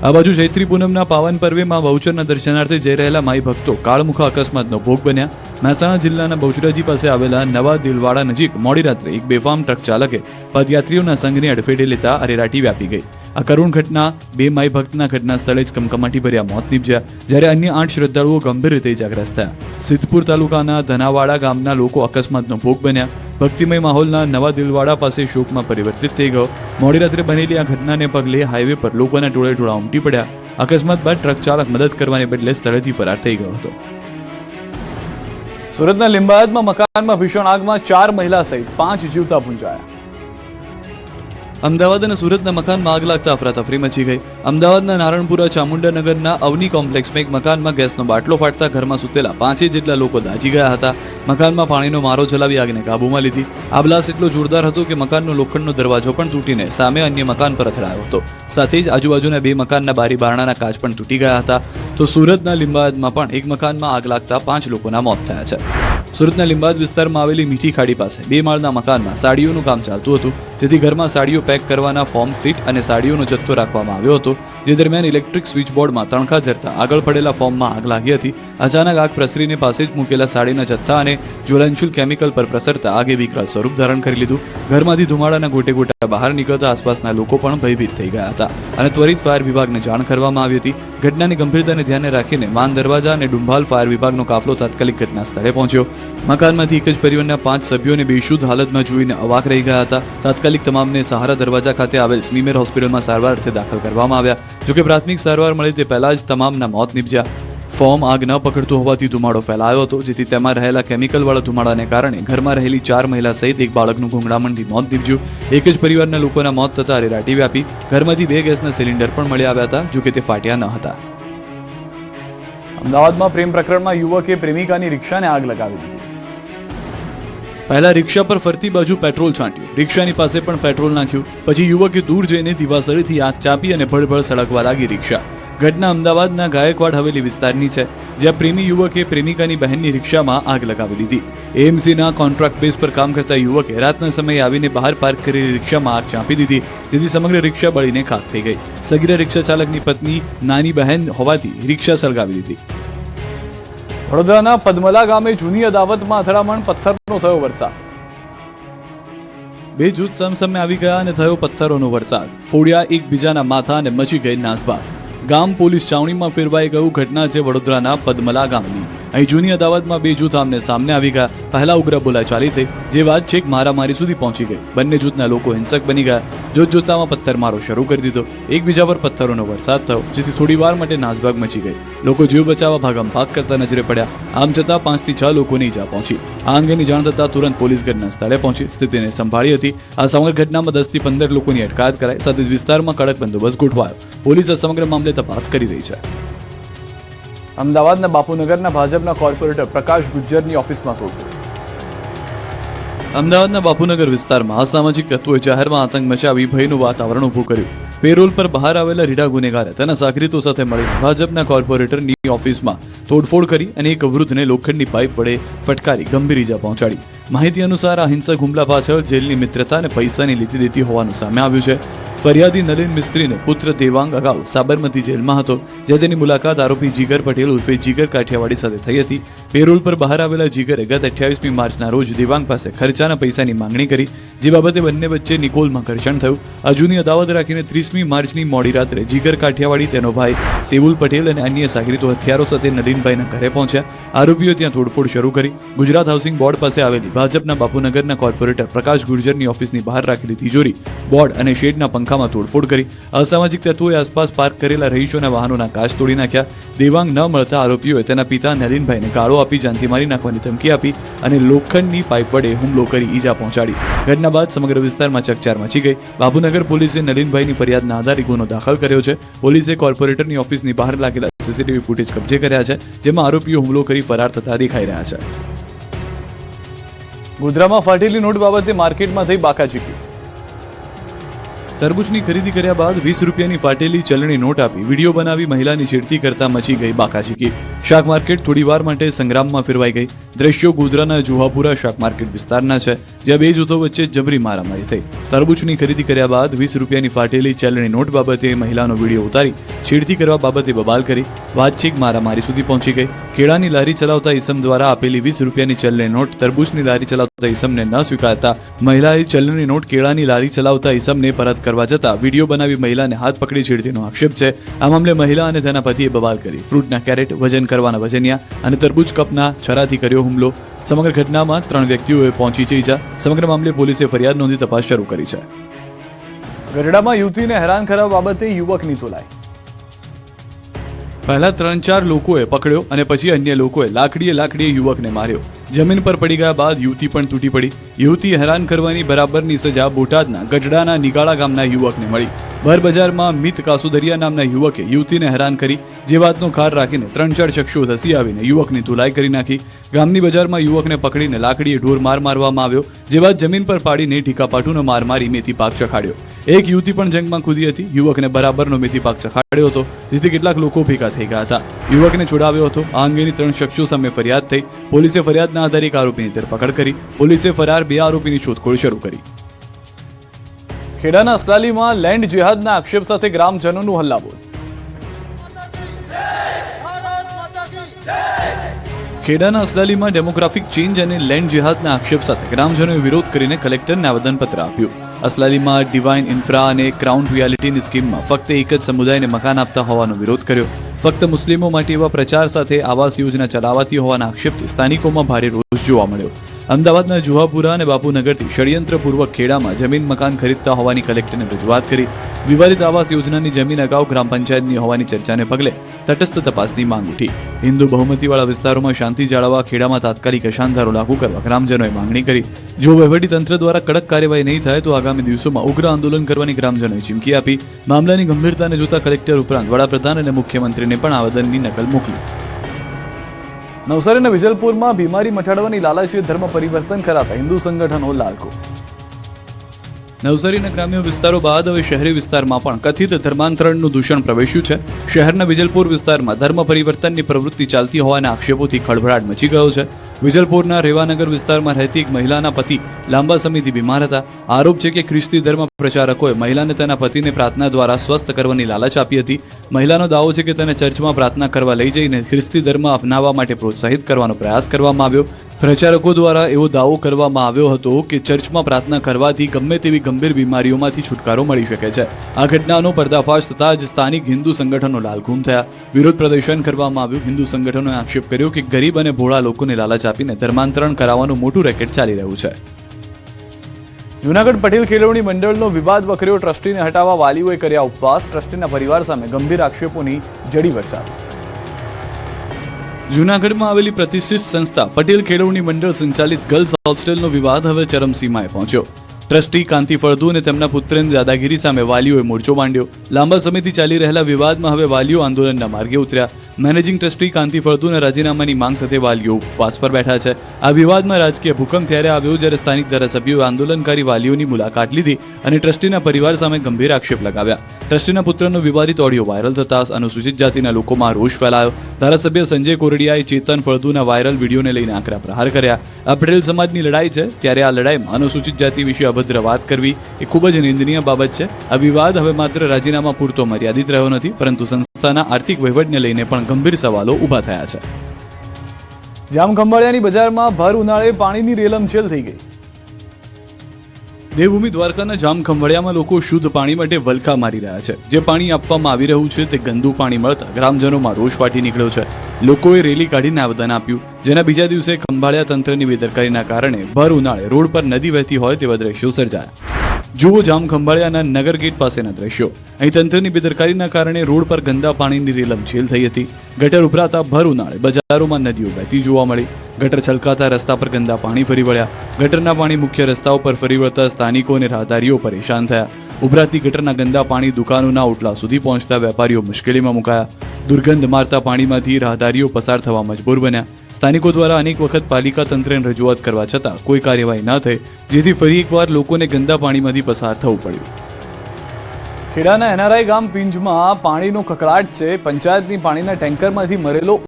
આ બાજુ ચૈત્રી પૂનમના પાવન પર્વેમાં બહુચરના દર્શનાર્થે જઈ રહેલા માઈ ભક્તો કાળમુખા અકસ્માતનો ભોગ બન્યા. મહેસાણા જિલ્લાના બહુચરાજી પાસે આવેલા નવા દિલવાડા નજીક મોડી રાત્રે એક બેફામ ટ્રક ચાલકે પદયાત્રીઓના સંઘને અડફેટે લેતા અરેરાટી વ્યાપી ગઈ. આ કરુણ ઘટના બે માઈ ભક્તના ઘટના સ્થળે જ કમકમાટી ભર્યા મોત નીપજ્યા, જ્યારે અન્ય 8 શ્રદ્ધાળુઓ ગંભીર રીતે ઇજાગ્રસ્ત થયા. સિદ્ધપુર તાલુકાના ધનાવાડા ગામના લોકો અકસ્માતનો ભોગ બન્યા. ભક્તિમય માહોલના નવા દિલવાડા પાસે શોકમાં પરિવર્તિત થઈ ગયો. મોડી રાત્રે બનેલી આ ઘટનાને પગલે હાઈવે પર લોકોના ટોળે ઉમટી પડ્યા. અકસ્માત બાદ ટ્રક ચાલક મદદ કરવાને બદલે સ્થળેથી ફરાર થઈ ગયો હતો. સુરતના લિંબાયતમાં મકાનમાં ભીષણ આગમાં 4 મહિલા સહિત 5 જીવતા ભૂંજાયા. અમદાવાદ અને સુરતના મકાનમાં આગ લાગતા અફરાતફરી મચી ગઈ. અમદાવાદના નારણપુરા ચામુંડાનગરના અવની કોમ્પ્લેક્સમાં એક મકાનમાં ગેસનો બાટલો ફાટતા ઘરમાં સૂતેલા 5 જેટલા લોકો દાઝી ગયા હતા. મકાનમાં પાણીનો મારો ચલાવી આગને કાબૂમાં લીધી. આ બ્લાસ્ટ એટલો જોરદાર હતો કે મકાનનો લોખંડનો દરવાજો પણ તૂટીને સામે અન્ય મકાન પર અથડાયો હતો. સાથે જ આજુબાજુના 2 મકાનના બારી બારણાના કાચ પણ તૂટી ગયા હતા. તો સુરતના લિંબાયતમાં પણ એક મકાનમાં આગ લાગતા 5 લોકોના મોત થયા છે. સુરતના લિંબાયત વિસ્તારમાં આવેલી મીઠી ખાડી પાસે 2 માળના મકાનમાં સાડીઓનું કામ ચાલતું હતું, જેથી ઘરમાં સાડીઓ પેક કરવાના ફોર્મ સીટ અને સાડીઓનો જથ્થો રાખવામાં આવ્યો હતો. જે દરમિયાન ઇલેક્ટ્રિક સ્વિચબોર્ડમાં તણખા જરતા આગળ પડેલા ફોર્મમાં આગ લાગી હતી. અચાનક આગ પ્રસરીને પાસે જ મૂકેલા સાડીના જથ્થા અને જ્વલનશીલ કેમિકલ પર પ્રસરતા આગે વિકરાળ સ્વરૂપ ધારણ કરી લીધું. ઘરમાંથી ધુમાડાના ગોટે ગોટા બહાર નીકળતા આસપાસના લોકો પણ ભયભીત થઈ ગયા હતા અને ત્વરિત ફાયર વિભાગને જાણ કરવામાં આવી હતી. ઘટનાની ગંભીરતાને ધ્યાને રાખીને વાન દરવાજા અને ડુંભાલ ફાયર વિભાગનો કાફલો તાત્કાલિક ઘટના સ્થળે પહોંચ્યો. મકાનમાંથી એક જ પરિવારના 5 સભ્યોને બેશુદ્ધ હાલતમાં જોઈને અવાક રહી ગયા હતા. તાત્કાલિક તમામને સહારા દરવાજા ખાતે આવેલ સ્મીમેર હોસ્પિટલમાં સારવાર અર્થે દાખલ કરવામાં આવ્યા. જોકે પ્રાથમિક સારવાર મળે તે પહેલા જ તમામના મોત નીપજ્યા. ફોર્મ આગ ન પકડતું હોવાથી ધુમાડો ફેલાયો હતો, જેથી તેમાં રહેલા કેમિકલવાળા ધુમાડાને કારણે ઘરમાં રહેલી 4 મહિલા સહિત એક બાળકનું ગૂંગળામણથી મોત નીપજ્યું. એક જ પરિવારના લોકોના મોત થતા અરેરાટી વ્યાપી. ઘરમાંથી 2 ગેસના સિલિન્ડર પણ મળી આવ્યા હતા, જોકે તે ફાટ્યા ન હતા. અમદાવાદમાં પ્રેમ પ્રકરણમાં યુવકે પ્રેમિકાની રિક્ષાને આગ લગાવી દીધી. પહેલા રિક્ષા પર ફરતી બાજુ પેટ્રોલ છાંટ્યું, રિક્ષાની પાસે પણ પેટ્રોલ નાખ્યું. પછી યુવકે દૂર જઈને દિવાસળીથી આગ ચાપી અને ભળભળ સળગવા લાગી રિક્ષા. ઘટના અમદાવાદના ગાયકવાડ હવેલી વિસ્તારની છે, જ્યાં પ્રેમી યુવકે પ્રેમિકાની બહેનની રિક્ષામાં આગ લગાવી દીધી. એએમસીના કોન્ટ્રાક્ટ બેઝ પર કામ કરતા યુવકે રાતના સમયે આવીને બહાર પાર્ક કરેલી રિક્ષામાં આગ ચાંપી દીધી, જેથી સમગ્ર રિક્ષા બળીને ખાખ થઈ ગઈ. સગીરા રિક્ષા ચાલકની પત્ની નાની બહેન હોવાથી રિક્ષા સળગાવી દીધી. વડોદરાના પદમલા ગામે જૂની અદાવતમાં અથડામણ, પથ્થરનો થયો વરસાદ. 2 જૂથ સામસામે આવી ગયા અને થયો પથ્થરોનો વરસાદ. ફોડ્યા એકબીજાના માથા અને મચી ગઈ નાસભાગ. ગામ પોલીસ ચાવણીમાં ફેરવાઈ ગયું. ઘટના છે વડોદરાના પદમલા ગામની. અહીં જૂની અદાવતમાં 2 જૂથ આમને સામને આવી ગયા. પહેલા ઉગ્ર બોલાચાલી થઈ, જે વાત છેક મારામારી સુધી પહોંચી ગઈ. બંને જૂથના લોકો હિંસક બની ગયા. જોતજોતામાં પથ્થરમારો શરૂ કરી દીધો. એકબીજા પર પથ્થરોનો વરસાદ થયો, જેથી થોડી વાર માટે નાસભાગ મચી ગઈ. લોકો જીવ બચાવવા ભાગમ ભાગ કરતા નજરે પડ્યા. આમ છતાં 5 થી 6 લોકોને ઈજા પહોંચી. આ અંગેની જાણ થતાં તુરંત પોલીસ ઘટના સ્થળે પહોંચી સ્થિતિને સંભાળી હતી. આ સમગ્ર ઘટનામાં 10 થી 15 લોકોની અટકાયત કરાઈ. સાથે જ વિસ્તારમાં કડક બંદોબસ્ત ગોઠવાયો. પોલીસ આ સમગ્ર મામલે તપાસ કરી રહી છે. અમદાવાદના બાપુનગરના ભાજપના કોર્પોરેટર પ્રકાશ ગુજ્જરની ઓફિસમાં તોડફોડ. અમદાવાદના બાપુનગર વિસ્તારમાં અસામાજિક તત્વોએ જાહેરમાં આતંક મચાવી ભયનું વાતાવરણ ઊભું કર્યું. પેરોલ પર બહાર આવેલા રીઢા ગુનેગારે તેના સાગરીતો સાથે મળીને ભાજપના કોર્પોરેટરની ઓફિસમાં તોડફોડ કરી અને એક વૃદ્ધને લોખંડની પાઇપ વડે ફટકારી ગંભીર ઈજા પહોંચાડી. માહિતી અનુસાર આ હિંસક હુમલા પાછળ જેલની મિત્રતા અને પૈસાની લીધી દેતી હોવાનું સામે આવ્યું છે. ફરિયાદી નલિન મિસ્ત્રીને પુત્ર દેવાંગ અગાઉ સાબરમતી જેલમાં હતો, જ્યાં તેની મુલાકાત આરોપી જીગર પટેલ ઉર્ફે જીગર કાઠિયાવાડી સાથે થઈ હતી. પેરોલ પર બહાર આવેલા જીગરે ગત 28મી માર્ચના રોજ દેવાંગ પાસે ખર્ચાના પૈસાની માંગણી કરી, જે બાબતે બંને વચ્ચે નિકોલમાં ઘર્ષણ થયું. આ જૂની અદાવત રાખીને 30મી માર્ચની મોડી રાત્રે જીગર કાઠિયાવાડી, તેનો ભાઈ સેવુલ પટેલ અને અન્ય સાગરીતો હથિયારો સાથે નલિનભાઈના ઘરે પહોંચ્યા. આરોપીઓ ત્યાં તોડફોડ શરૂ કરી. ગુજરાત હાઉસિંગ બોર્ડ પાસે આવેલી ભાજપના બાપુનગરના કોર્પોરેટર પ્રકાશ ગુર્જરની ઓફિસની બહાર રાખેલી તિજોરી, બોર્ડ અને શેડના પંખામાં તોડફોડ કરી. અસામાજિક તત્વોએ આસપાસ પાર્ક કરેલા રહીશોના વાહનોના કાચ તોડી નાખ્યા. દેવાંગ ન મળતા આરોપીઓએ તેના પિતા નલિનભાઈને ગાળો આપી જાનથી મારી નાખવાની ધમકી આપી અને લોખંડની પાઇપ વડે હુમલો કરી ઈજા પહોંચાડી. ઘટના બાદ સમગ્ર વિસ્તારમાં ચકચાર મચી ગઈ. બાપુનગર પોલીસે નલિનભાઈની ફરિયાદના આધારે ગુનો દાખલ કર્યો છે. પોલીસે કોર્પોરેટરની ઓફિસની બહાર લાગેલા સીસીટીવી ફૂટેજ કબજે કર્યા છે, જેમાં આરોપીઓ હુમલો કરી ફરાર થતા દેખાઈ રહ્યા છે. ગોધરામાં ફાટેલી નોટ બાબતે માર્કેટમાં થઈ બાકાચીકી. તરબૂચની ખરીદી કર્યા બાદ 20 રૂપિયાની ફાટેલી ચલણી નોટ આપી વિડીયો બનાવી મહિલાની છેડતી કરતા મચી ગઈ બાકાચીકી. શાક માર્કેટ થોડી વાર માટે સંગ્રામમાં ફેરવાઈ ગઈ. દ્રશ્યો ગોધરાના જુહાપુરા શાક માર્કેટ વિસ્તારના છે. જ્યાં બે જૂથો વચ્ચે જબરી મારામારી થઈ. તરબૂચની ખરીદી કર્યા બાદ 20 રૂપિયાની ફાટેલી ચલણી નોટ બાબતે મહિલાનો વિડીયો ઉતારી છેડતી કરવા બાબતે બબાલ કરી વાત છેક મારામારી સુધી પહોંચી ગઈ. કેળાની લારી ચલાવતા ઈસમ દ્વારા આપેલી 20 રૂપિયાની ચલણી નોટ તરબૂચની લારી ચલાવતા ઈસમને ન સ્વીકારતા મહિલાએ ચલણી નોટ કેળાની લારી ચલાવતા ઈસમને પરત કરવા જતા વિડીયો બનાવી મહિલાને હાથ પકડી છેડતીનો આક્ષેપ છે. આ મામલે મહિલા અને તેના પતિએ બબાલ કરી ફ્રૂટના કેરેટ, વજન કરવાના વજનિયા અને તરબૂચ કપના છરાથી કર્યો હુમલો. સમગ્ર ઘટનામાં 3 વ્યક્તિઓએ પહોંચી છે ઈજા. સમગ્ર મામલે પોલીસે ફરિયાદ નોંધી તપાસ શરૂ કરી છે. ગઢડામાં યુવતીને હેરાન કરવા બાબતે યુવકની તોલાઈ. પહેલા 3-4 લોકોએ પકડ્યો અને પછી અન્ય લોકોએ લાકડીએ યુવકને માર્યો. જમીન પર પડી ગયા બાદ યુવતી પણ તૂટી પડી. યુવતી હેરાન કરવાની બરાબરની સજા બોટાદના ગઢડાના નિગાળા ગામના યુવકને મળી. ભર બજારમાં મિત કાસુદરિયા નામના યુવકે યુવતીને હેરાન કરી, જે વાતનો ખાર રાખીને 3-4 શખ્સો ધસી આવીને યુવકની ધુલાઈ કરી નાખી. ગામની બજારમાં યુવકને પકડીને લાકડીએ ઢોર માર મારવામાં આવ્યો, જે બાદ જમીન પર પાડીને ઢીકાપાટુનો માર મારી મેથી પાક ચખાડ્યો. એક યુવતી પણ જંગમાં કૂદી હતી. યુવકને બરાબરનો મેથી પાક ચખાડ્યો હતો, જેથી કેટલાક લોકો ભેગા થઈ ગયા હતા. યુવકને છોડાવ્યો હતો. આ અંગેની 3 શખ્સો સામે ફરિયાદ થઈ. પોલીસે ફરિયાદના આધારે એક આરોપીની ધરપકડ કરી. પોલીસે ફરાર 2 આરોપીની શોધખોળ શરૂ કરી. ખેડાના અસલાલીમાં લેન્ડ જેહાદના આક્ષેપ સાથે ગ્રામજનોનું હલ્લાબોલ. ખેડાના અસલાલીમાં ડેમોગ્રાફિક ચેન્જ અને લેન્ડ જેહાદના આક્ષેપ સાથે ગ્રામજનોએ વિરોધ કરીને કલેક્ટરને આવેદનપત્ર આપ્યું. અસલાલીમાં ડિવાઇન ઇન્ફ્રા અને ક્રાઉન રિયાલિટીની સ્કીમમાં ફક્ત એક જ સમુદાયને મકાન આપતા હોવાનો વિરોધ કર્યો. ફક્ત મુસ્લિમો માટે એવા પ્રચાર સાથે આવાસ યોજના ચલાવાતી હોવાના આક્ષેપથી સ્થાનિકોમાં ભારે રોષ જોવા મળ્યો. અમદાવાદના જુહાપુરા અને બાપુનગરથી ષડયંત્રપૂર્વક ખેડામાં જમીન મકાન ખરીદતા હોવાની કલેક્ટરને રજૂઆત કરી. વિવાદિત આવાસ યોજનાની જમીન અગાઉ ગ્રામ પંચાયતની હોવાની ચર્ચાને પગલે તટસ્થ તપાસની માંગ ઉઠી. હિન્દુ બહુમતીવાળા વિસ્તારોમાં શાંતિ જાળવવા ખેડામાં તાત્કાલિક અશાંતધારો લાગુ કરવા ગ્રામજનોએ માંગણી કરી. જો વહીવટીતંત્ર દ્વારા કડક કાર્યવાહી નહીં થાય તો આગામી દિવસોમાં ઉગ્ર આંદોલન કરવાની ગ્રામજનોએ ચીમકી આપી. મામલાની ગંભીરતાને જોતા કલેક્ટર ઉપરાંત વડાપ્રધાન અને મુખ્યમંત્રીને પણ આવેદનની નકલ મોકલી. નવસારીના વિજલપુરમાં બીમારી મટાડવાની લાલચે ધર્મ પરિવર્તન કરાતા હિન્દુ સંગઠનો લાલકો. નવસારીના ગ્રામ્ય વિસ્તારો બાદ હવે શહેરી વિસ્તારમાં પણ કથિત ધર્માંતરણનું દૂષણ પ્રવેશ્યું છે. શહેરના વિજલપુર વિસ્તારમાં ધર્મ પરિવર્તનની પ્રવૃત્તિ ચાલતી હોવાના આક્ષેપોથી ખળભળાટ મચી ગયો છે. વિજલપુરના રેવાનગર વિસ્તારમાં રહેતી એક મહિલાના પતિ લાંબા સમયથી બીમાર હતા. આરોપ છે કે ખ્રિસ્તી ધર્મ પ્રચારકોએ મહિલાને તેના પતિને પ્રાર્થના દ્વારા સ્વસ્થ કરવાની લાલચ આપી હતી. મહિલાનો દાવો છે કે તેને ચર્ચમાં પ્રાર્થના કરવા લઈ જઈને ખ્રિસ્તી ધર્મ અપનાવવા માટે પ્રોત્સાહિત કરવાનો પ્રયાસ કરવામાં આવ્યો. પ્રચારકો દ્વારા એવો દાવો કરવામાં આવ્યો હતો કે ચર્ચમાં પ્રાર્થના કરવાથી ગમે તેવી ગંભીર બીમારીઓમાંથી છુટકારો મળી શકે છે. આ ઘટનાનો પર્દાફાશ થતાં જ સ્થાનિક હિન્દુ સંગઠનો લાલઘૂમ થયા. વિરોધ પ્રદર્શન કરવામાં આવ્યું. હિન્દુ સંગઠનોએ આક્ષેપ કર્યો કે ગરીબ અને ભોળા લોકોને લાલચ આપીને ધર્માંતરણ કરાવવાનું મોટું રેકેટ ચાલી રહ્યું છે. જૂનાગઢ પટેલ કેળવણી મંડળનો વિવાદ વકર્યો. ટ્રસ્ટીને હટાવવા વાલીઓએ કર્યા ઉપવાસ. ટ્રસ્ટીના પરિવાર સામે ગંભીર આક્ષેપોની જડી વરસાદ. જૂનાગઢમાં આવેલી પ્રતિષ્ઠિત સંસ્થા પટેલ કેળવણી મંડળ સંચાલિત ગર્લ્સ હોસ્ટેલનો વિવાદ હવે ચરમસીમાએ પહોંચ્યો. ટ્રસ્ટી કાંતિ ફળદુ અને તેમના પુત્રની દાદાગીરી સામે વાલીઓએ મોરચો માંડ્યો. લાંબા સમયથી ચાલી રહેલા વિવાદમાં હવે વાલીઓ આંદોલનના માર્ગે ઉતર્યા. મેનેજિંગ ટ્રસ્ટી કાંતિ ફળદુના રાજીનામાની માંગ સાથે વાલીઓ ઉપવાસ પર બેઠા છે. આ વિવાદમાં રાજકીય ભૂકંપ ત્યારે આવ્યો જ્યારે સ્થાનિક ધારાસભ્યોએ આંદોલનકારી વાલીઓની મુલાકાત લીધી અને ટ્રસ્ટીના પરિવાર સામે ગંભીર આક્ષેપ લગાવ્યા. ટ્રસ્ટીના પુત્રનો વિવાદિત ઓડિયો વાયરલ થતા અનુસૂચિત જાતિના લોકોમાં રોષ ફેલાયો. ધારાસભ્ય સંજય કોરડિયાએ ચેતન ફળદુના વાયરલ વિડીયોને લઈને આકરા પ્રહાર કર્યા. આ પટેલ સમાજની લડાઈ છે, ત્યારે આ લડાઈમાં અનુસૂચિત જાતિ વિશે અભદ્ર વાત કરવી એ ખૂબ જ નિંદનીય બાબત છે. આ વિવાદ હવે માત્ર રાજીનામા પૂરતો મર્યાદિત રહ્યો નથી, પરંતુ સંસ્થાના આર્થિક વહીવટને લઈને પણ ગંભીર સવાલો ઊભા થયા છે. જામખંભાળિયાની બજારમાં ભર ઉનાળે પાણીની રેલમછેલ થઈ ગઈ. દેવભૂમિ દ્વારકાના જામખંભાળિયામાં લોકો શુદ્ધ પાણી માટે વલખા મારી રહ્યા છે. જે પાણી આપવામાં આવી રહ્યું છે તે ગંદુ પાણી મળતા ગ્રામજનોમાં રોષ ફાટી નીકળ્યો છે. લોકોએ રેલી કાઢીને આવેદન આપ્યું, જેના બીજા દિવસે ખંભાળિયા તંત્રની બેદરકારીના કારણે ભર ઉનાળે રોડ પર નદી વહેતી હોય તેવા દ્રશ્યો સર્જાયા. જુઓ જામખંભાળિયાના નગર ગેટ પાસેના દ્રશ્યો. અહીં તંત્રની બેદરકારીના કારણે રોડ પર ગંદા પાણીની રેલમછેલ થઈ હતી. ગટર ઉભરાતા ભર ઉનાળે બજારોમાં નદીઓ વહેતી જોવા મળી. ગટર છલકાતા રસ્તા પર ગંદા પાણી ફરી વળ્યા. ગટરના પાણી મુખ્ય રસ્તાઓ પર ફરી વળતા સ્થાનિકો અને રાહદારીઓ પરેશાન થયા. ઉભરાતી ગટરના ગંદા પાણી દુકાનોના ઓટલા સુધી પહોંચતા વેપારીઓ મુશ્કેલીમાં મુકાયા. દુર્ગંધ મારતા પાણીમાંથી રાહદારીઓ પસાર થવા મજબૂર બન્યા. સ્થાનિકો દ્વારા અનેક વખત પાલિકા તંત્રને રજૂઆત કરવા છતાં કોઈ કાર્યવાહી ન થઈ, જેથી ફરી એકવાર લોકોને ગંદા પાણીમાંથી પસાર થવું પડ્યું. ખેડાના એનઆરઆઈ ગામ પિંજમાં પાણીનો કકળાટ છે. પંચાયતની પાણીના ટેન્કરમાંથી મરેલો